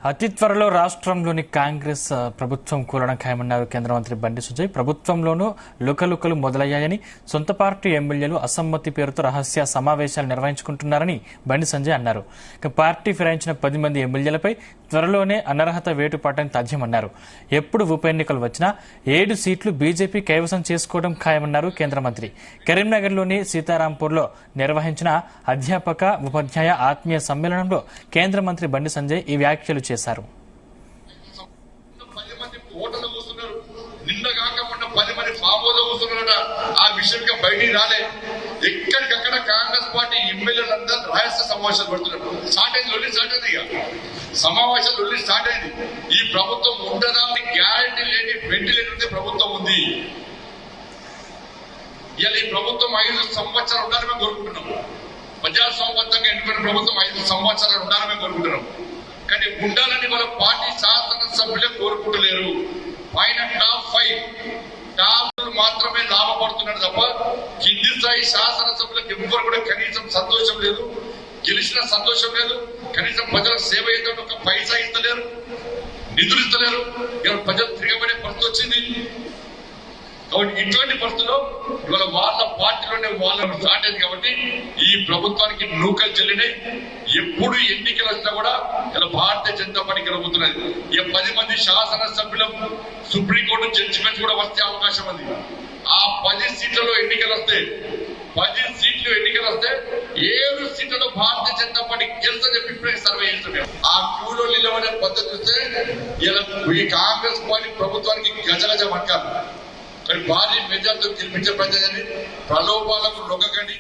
అతి త్వరలో రాష్ట్రంలోని కాంగ్రెస్ ప్రభుత్వం కూలడం ఖాయమన్నారు కేంద్ర మంత్రి బండి సంజయ్. ప్రభుత్వంలోనూ లుకలుకలు మొదలయ్యాయని, సొంత పార్టీ ఎమ్మెల్యేలు అసమ్మతి పేరుతో రహస్య సమావేశాలు నిర్వహించుకుంటున్నారని బండి సంజయ్ అన్నారు. పార్టీ ఫిరాయించిన 10 మంది ఎమ్మెల్యేలపై త్వరలోనే అనర్హత వేటు పడటం తథ్యమన్నారు. ఎప్పుడు ఉప ఎన్నికలు వచ్చినా 7 సీట్లు బీజేపీ కైవసం చేసుకోవడం ఖాయమన్నారు కేంద్ర మంత్రి. కరీంనగర్లోని సీతారాంపూర్లో నిర్వహించిన అధ్యాపక ఉపాధ్యాయ ఆత్మీయ సమ్మేళనంలో కేంద్ర మంత్రి బండి సంజయ్ ఈ వ్యాఖ్యలు చేశారు. ఆ విషయంగా బయటికి రాలే. ఎక్కడికక్కడ కాంగ్రెస్ పార్టీ ఎమ్మెల్యేలంతా రహస్య సమావేశాలు పెడుతున్నారు. స్టార్ట్ అయింది సమావేశాలు స్టార్ట్ అయింది. ఈ ప్రభుత్వం ఉండడానికి గ్యారంటీ లేని వెంటిలేటర్ ప్రభుత్వం ఉంది. ఇలా ఈ ప్రభుత్వం 5 సంవత్సరాలు ఉండాలని మేము కోరుకుంటున్నాం. ప్రజాస్వామ్యంగా ఎన్నుకున్న ప్రభుత్వం 5 సంవత్సరాలు ఉండాలని మేము కోరుకుంటున్నాం. కానీ ఉండాలని వాళ్ళ పార్టీ శాసనసభ్యులే కోరుకుంటలేరు. పైన టాప్ 5 మాత్రమే లాభపడుతున్నాడు తప్ప కింది స్థాయి శాసనసభ్యులకు ఎవ్వరు కూడా కనీసం సంతోషం లేదు. గెలిచిన సంతోషం లేదు. కనీసం ప్రజలకు సేవ అయితే ఒక పైసా ఇస్తలేరు, నిధులు ఇస్తలేరు. ఇలా ప్రజలు తిరగబడే పరిస్థితి వచ్చింది. కాబట్టి ఇటువంటి పరిస్థితుల్లో ఇవాళ వాళ్ళ పార్టీలోనే వాళ్ళకు స్టార్ట్ అయింది. కాబట్టి ఈ ప్రభుత్వానికి నూకలు చెల్లినాయి. ఎప్పుడు ఎన్నికలు వచ్చినా కూడా ఇలా భారతీయ జనతా పార్టీ గెలుపుతున్నది. ఇక 10 మంది శాసనసభ్యుల సుప్రీంకోర్టు జడ్జిమెంట్ కూడా వచ్చే అవకాశం ఉంది. ఆ 10 సీట్లలో ఎన్నికలు వస్తే 10 సీట్లు ఎన్నికలు వస్తే 7 సీట్లలో భారతీయ జనతా పార్టీ గెలుస్తుందని చెప్పి ఇప్పుడే సర్వే చేస్తున్నాం. ఆ క్యూలో నిలబడే పద్ధతి చూస్తే ఇలా ఈ కాంగ్రెస్ పార్టీ ప్రభుత్వానికి గజగజ వణకాలి. మరి భారీ మెజార్టీతో గెలిపించే ప్రజలని ప్రలోభాలకు లొంగకండి.